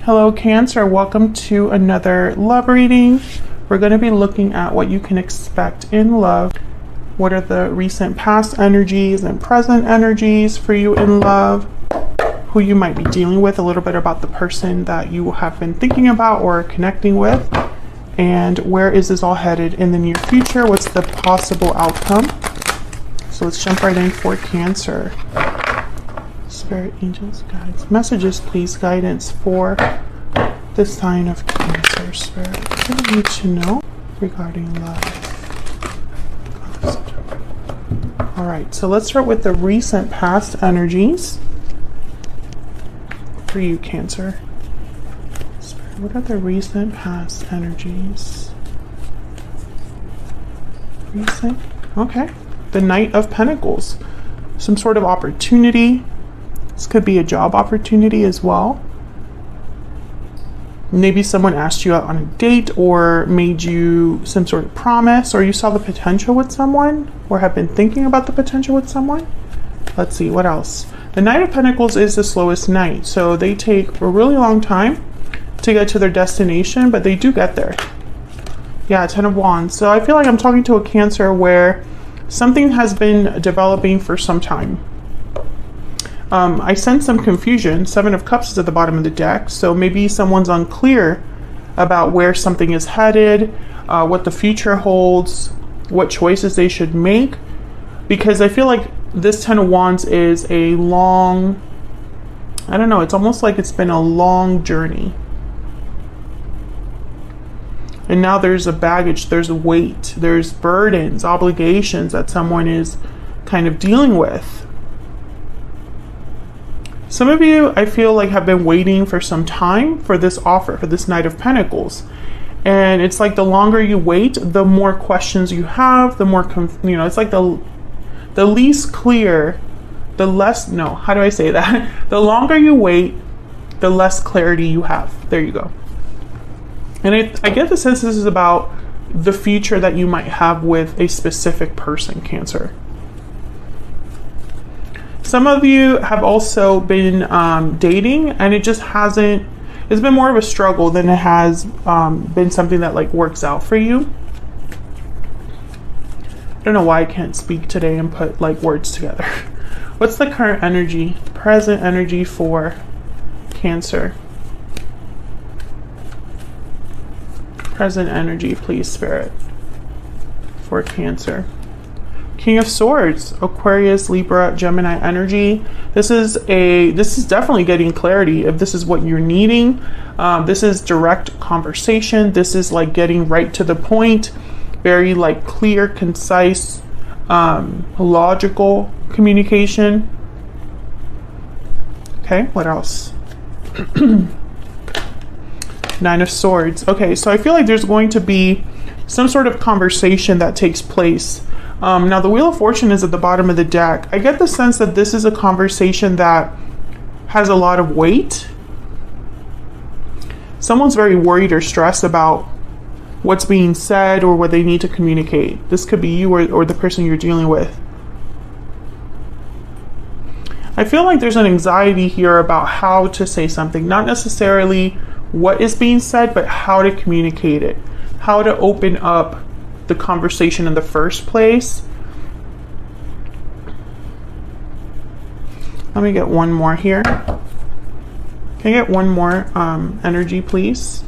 Hello Cancer, welcome to another love reading. We're going to be looking at what you can expect in love. What are the recent past energies and present energies for you in love? Who you might be dealing with, a little bit about the person that you have been thinking about or connecting with. And where is this all headed in the near future? What's the possible outcome? So let's jump right in for Cancer. Spirit, angels, guides, messages, please, guidance for the sign of Cancer. Spirit, what do we need to know regarding love? All right, so let's start with the recent past energies for you, Cancer. Spirit, what are the recent past energies? Recent, okay. The Knight of Pentacles, some sort of opportunity. This could be a job opportunity as well. Maybe someone asked you out on a date or made you some sort of promise, or you saw the potential with someone or have been thinking about the potential with someone. Let's see, what else? The Knight of Pentacles is the slowest knight, so they take a really long time to get to their destination, but they do get there. Yeah, Ten of Wands. So I feel like I'm talking to a Cancer where something has been developing for some time. I sense some confusion. Seven of Cups is at the bottom of the deck, so maybe someone's unclear about where something is headed, what the future holds, what choices they should make, because I feel like this Ten of Wands is a long, I don't know, it's almost like it's been a long journey. And now there's a baggage, there's a weight, there's burdens, obligations that someone is kind of dealing with. Some of you, I feel like, have been waiting for some time for this offer, for this Knight of Pentacles. And it's like the longer you wait, the more questions you have, the more, it's like the least clear, the less, no, how do I say that? The longer you wait, the less clarity you have. There you go. And I get the sense this is about the future that you might have with a specific person, Cancer. Some of you have also been dating, and it just hasn't, it's been more of a struggle than it has been something that like works out for you. I don't know why I can't speak today and put like words together. What's the current energy, present energy for Cancer? Present energy, please, Spirit, for Cancer. King of Swords, Aquarius, Libra, Gemini energy. This is definitely getting clarity if this is what you're needing. This is direct conversation. This is like getting right to the point, very like clear, concise, logical communication. Okay, what else? Nine of Swords. Okay, so I feel like there's going to be some sort of conversation that takes place. Now the Wheel of Fortune is at the bottom of the deck. I get the sense that this is a conversation that has a lot of weight. Someone's very worried or stressed about what's being said or what they need to communicate. This could be you or the person you're dealing with. I feel like there's an anxiety here about how to say something, not necessarily what is being said, but how to communicate it, how to open up the conversation in the first place. Let me get one more here. Can I get one more energy, please,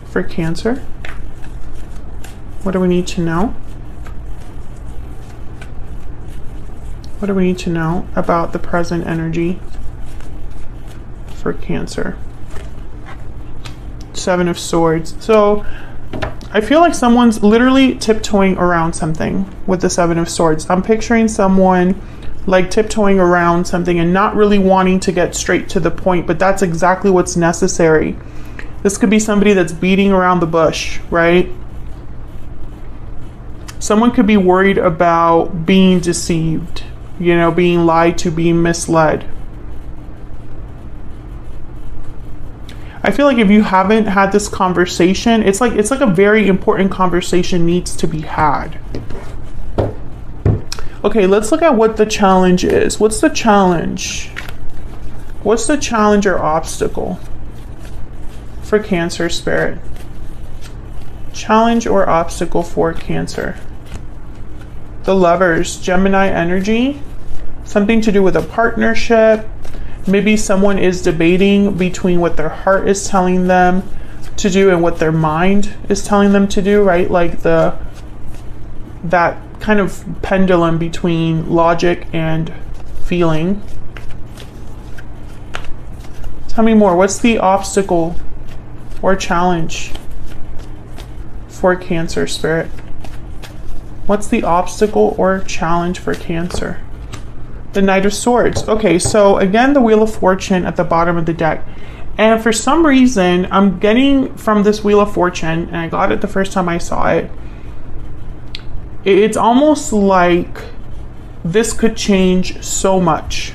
for Cancer? What do we need to know? What do we need to know about the present energy for Cancer? Seven of Swords. So I feel like someone's literally tiptoeing around something with the Seven of Swords. I'm picturing someone like tiptoeing around something and not really wanting to get straight to the point, but that's exactly what's necessary. This could be somebody that's beating around the bush, right? Someone could be worried about being deceived, being lied to, being misled. I feel like if you haven't had this conversation, it's like a very important conversation needs to be had. Okay, let's look at what the challenge is. What's the challenge What's the challenge or obstacle for Cancer spirit? Challenge or obstacle for Cancer. The Lovers, Gemini energy, something to do with a partnership. Maybe someone is debating between what their heart is telling them to do and what their mind is telling them to do, right? Like that kind of pendulum between logic and feeling. Tell me more. What's the obstacle or challenge for Cancer spirit? What's the obstacle or challenge for Cancer? The Knight of Swords. Okay, so again, the Wheel of Fortune at the bottom of the deck. And for some reason, I'm getting from this Wheel of Fortune, and I got it the first time I saw it, it's almost like this could change so much.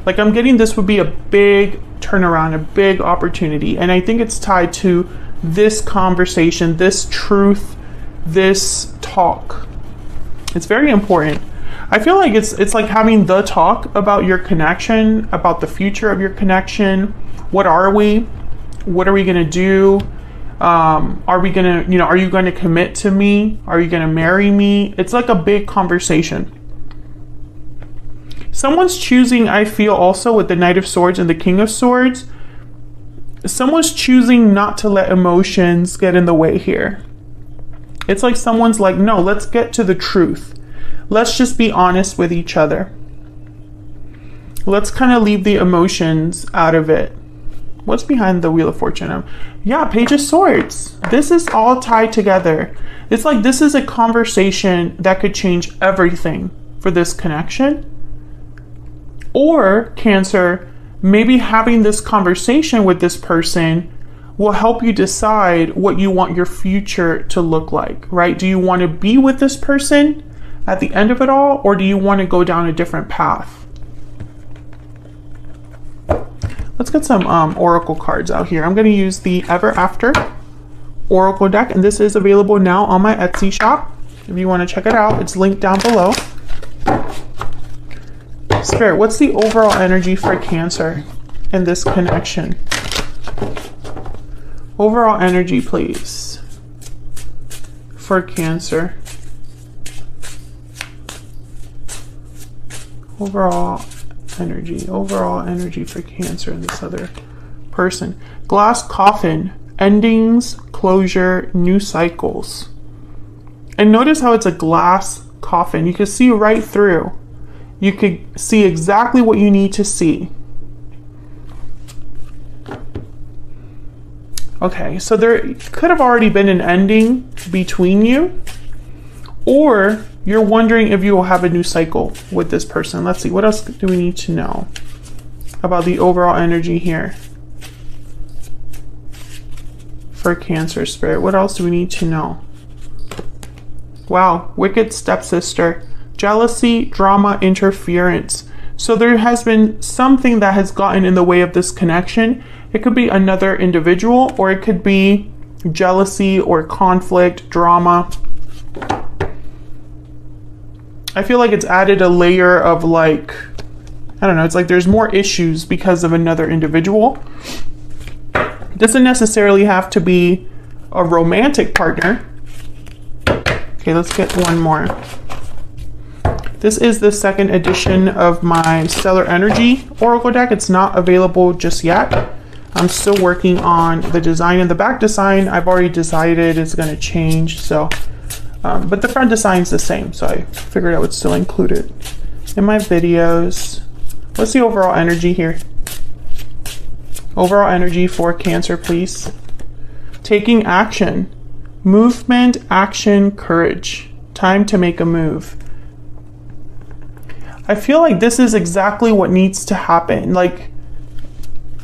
Like I'm getting this would be a big turnaround, a big opportunity. And I think it's tied to this conversation, this truth, this talk. It's very important. I feel like it's like having the talk about your connection, about the future of your connection. What are we? What are we going to do? Are we going to, are you going to commit to me? Are you going to marry me? It's like a big conversation. Someone's choosing, I feel also with the Knight of Swords and the King of Swords, someone's choosing not to let emotions get in the way here. It's like someone's like, no, let's get to the truth. Let's just be honest with each other. Let's kind of leave the emotions out of it. What's behind the Wheel of Fortune? Yeah, Page of Swords. This is all tied together. It's like this is a conversation that could change everything for this connection. Or Cancer, maybe having this conversation with this person will help you decide what you want your future to look like, right? Do you want to be with this person at the end of it all, or do you want to go down a different path? Let's get some oracle cards out here. I'm going to use the Ever After oracle deck, and this is available now on my Etsy shop. If you want to check it out, it's linked down below. Spirit, what's the overall energy for Cancer in this connection? Overall energy, please, for Cancer. Overall energy for Cancer and this other person. Glass coffin, endings, closure, new cycles. And notice how it's a glass coffin. You can see right through. You could see exactly what you need to see. Okay, so there could have already been an ending between you, or you're wondering if you will have a new cycle with this person. Let's see, what else do we need to know about the overall energy here for Cancer spirit? What else do we need to know? Wow, wicked stepsister, jealousy, drama, interference. So there has been something that has gotten in the way of this connection. It could be another individual, or it could be jealousy or conflict, drama. I feel like it's added a layer of like, I don't know, it's like there's more issues because of another individual. It doesn't necessarily have to be a romantic partner. Okay, let's get one more. This is the second edition of my Stellar Energy Oracle deck. It's not available just yet. I'm still working on the design, and the back design I've already decided is going to change. So, but the front design is the same. So I figured I would still include it in my videos. What's the overall energy here? Overall energy for Cancer, please. Taking action, movement, action, courage. Time to make a move. I feel like this is exactly what needs to happen. Like,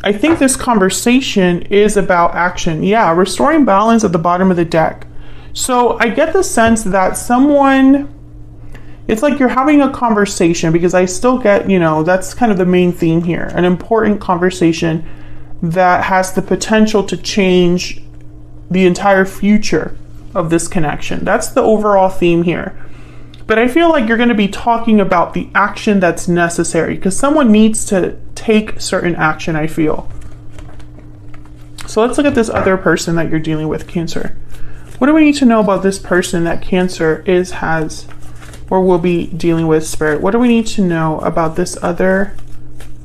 I think this conversation is about action. Yeah, restoring balance at the bottom of the deck. So I get the sense that someone, it's like you're having a conversation, because I still get, that's kind of the main theme here. An important conversation that has the potential to change the entire future of this connection. That's the overall theme here. But I feel like you're going to be talking about the action that's necessary, because someone needs to take certain action, I feel. So let's look at this other person that you're dealing with, Cancer. What do we need to know about this person that Cancer has, or will be dealing with, Spirit? What do we need to know about this other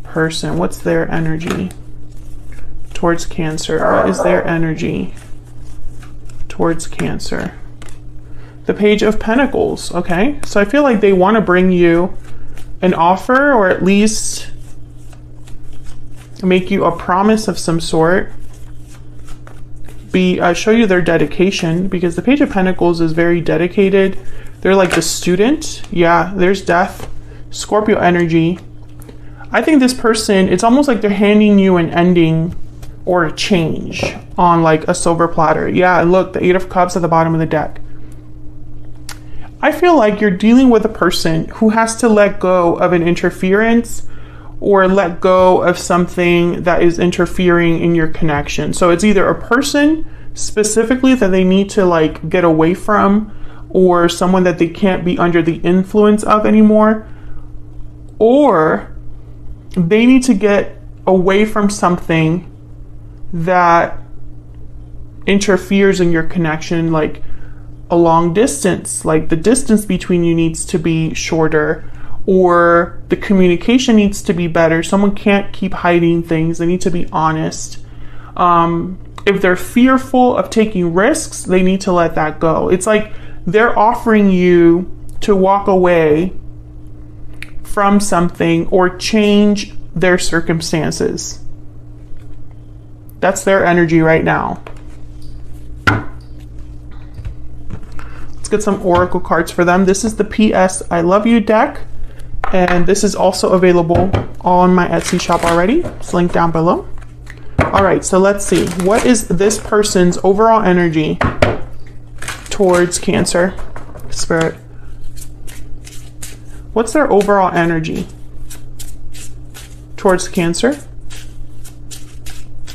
person? What's their energy towards Cancer? What is their energy towards Cancer? The Page of Pentacles, okay? So I feel like they want to bring you an offer, or at least make you a promise of some sort. Show you their dedication, because the Page of Pentacles is very dedicated. They're like the student. Yeah, there's Death, Scorpio energy. I think this person, it's almost like they're handing you an ending or a change on like a silver platter. Yeah, and look, the Eight of Cups at the bottom of the deck. I feel like you're dealing with a person who has to let go of an interference or let go of something that is interfering in your connection. So it's either a person specifically that they need to like get away from, or someone that they can't be under the influence of anymore, or they need to get away from something that interferes in your connection, like a long distance, like the distance between you needs to be shorter, or the communication needs to be better. Someone can't keep hiding things. They need to be honest. If they're fearful of taking risks, they need to let that go. It's like they're offering you to walk away from something or change their circumstances. That's their energy right now. Let's get some oracle cards for them. This is the PS I Love You deck. And this is also available on my Etsy shop already. It's linked down below. All right, so let's see. What is this person's overall energy towards Cancer, Spirit? What's their overall energy towards Cancer?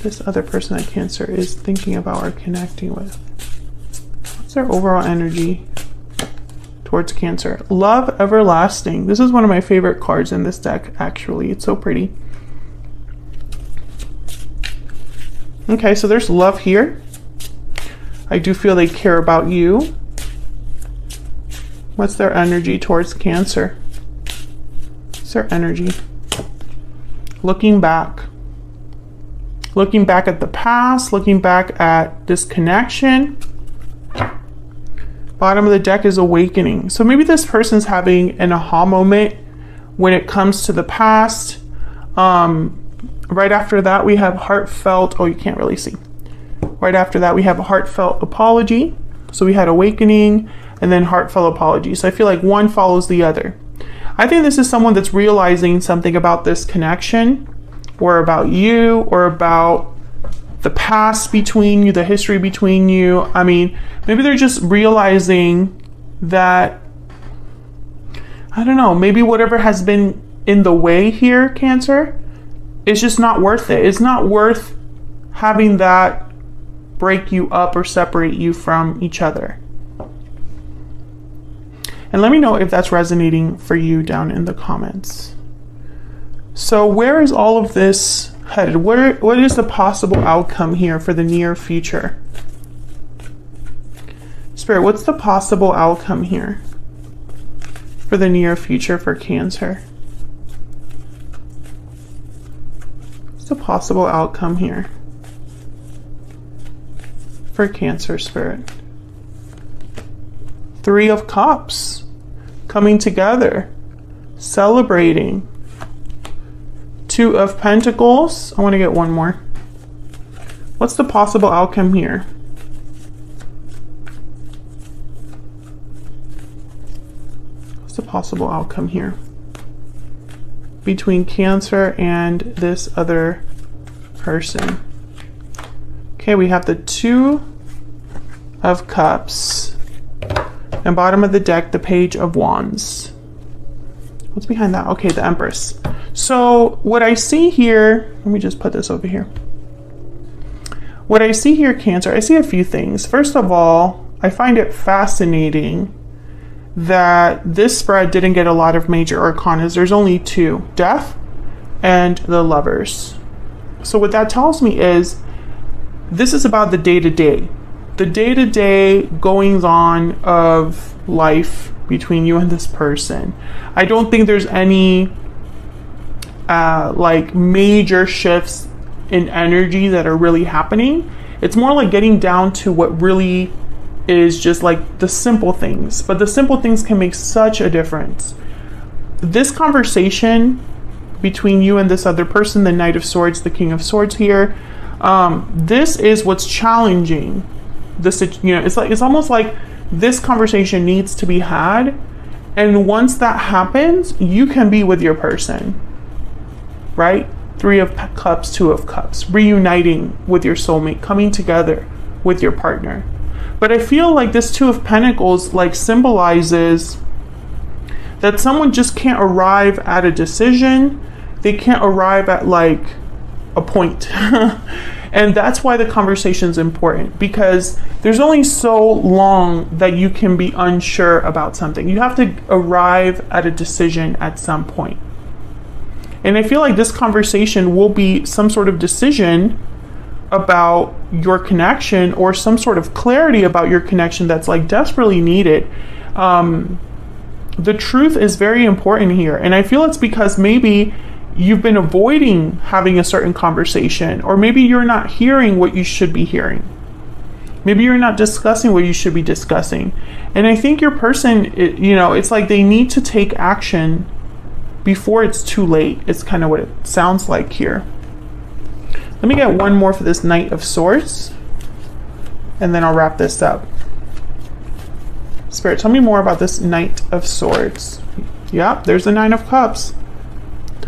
This other person that Cancer is thinking about or connecting with. What's their overall energy towards Cancer? Love Everlasting. This is one of my favorite cards in this deck, actually. It's so pretty. Okay, so there's love here. I do feel they care about you. What's their energy towards Cancer? What's their energy? Looking back. Looking back at the past, looking back at this connection. Bottom of the deck is awakening. So maybe this person's having an aha moment when it comes to the past. Right after that, we have heartfelt. Oh, you can't really see. Right after that, we have a heartfelt apology. So we had awakening and then heartfelt apology. So I feel like one follows the other. I think this is someone that's realizing something about this connection, or about you, or about the past between you, the history between you. I mean, maybe they're just realizing that, I don't know, maybe whatever has been in the way here, Cancer, it's just not worth it. It's not worth having that break you up or separate you from each other. And let me know if that's resonating for you down in the comments. So where is all of this headed? What is the possible outcome here for the near future? Spirit, what's the possible outcome here for the near future for Cancer? What's the possible outcome here for Cancer, Spirit? Three of Cups, coming together, celebrating. Two of Pentacles. I want to get one more. What's the possible outcome here? What's the possible outcome here between Cancer and this other person? Okay, we have the Two of Cups. And bottom of the deck, the Page of Wands. What's behind that? Okay, the Empress. So what I see here, let me just put this over here. What I see here, Cancer, I see a few things. First of all, I find it fascinating that this spread didn't get a lot of major arcanas. There's only two, Death and the Lovers. So what that tells me is this is about the day-to-day. The day-to-day goings on of life between you and this person. I don't think there's any like major shifts in energy that are really happening. It's more like getting down to what really is just like the simple things. But the simple things can make such a difference. This conversation between you and this other person, the Knight of Swords, the King of Swords here, this is what's challenging. It's almost like this conversation needs to be had, and once that happens, you can be with your person, right? 3 of Cups, 2 of Cups, reuniting with your soulmate, coming together with your partner. But I feel like this 2 of Pentacles like symbolizes that someone just can't arrive at a decision. They can't arrive at like a point. And that's why the conversation is important, because there's only so long that you can be unsure about something. You have to arrive at a decision at some point. And I feel like this conversation will be some sort of decision about your connection, or some sort of clarity about your connection that's like desperately needed. The truth is very important here. And I feel it's because maybe you've been avoiding having a certain conversation, or maybe you're not hearing what you should be hearing. Maybe you're not discussing what you should be discussing. And I think your person, it's like they need to take action before it's too late. It's kind of what it sounds like here. Let me get one more for this Knight of Swords, and then I'll wrap this up. Spirit, tell me more about this Knight of Swords. Yeah, there's the 9 of Cups.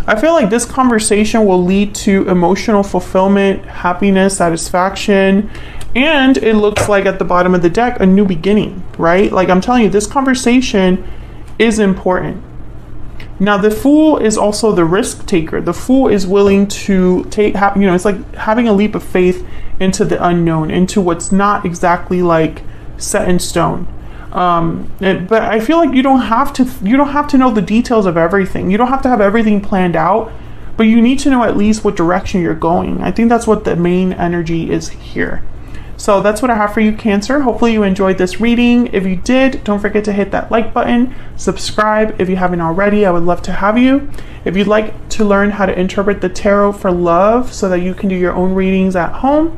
I feel like this conversation will lead to emotional fulfillment, happiness, satisfaction, and it looks like at the bottom of the deck, a new beginning, right? Like I'm telling you, this conversation is important. Now, the Fool is also the risk taker. The Fool is willing to it's like having a leap of faith into the unknown, into what's not exactly like set in stone. But I feel like you don't have to know the details of everything. You don't have to have everything planned out, but you need to know at least what direction you're going. I think that's what the main energy is here. So that's what I have for you, Cancer. Hopefully you enjoyed this reading. If you did, don't forget to hit that like button, subscribe if you haven't already. I would love to have you. If you'd like to learn how to interpret the tarot for love so that you can do your own readings at home,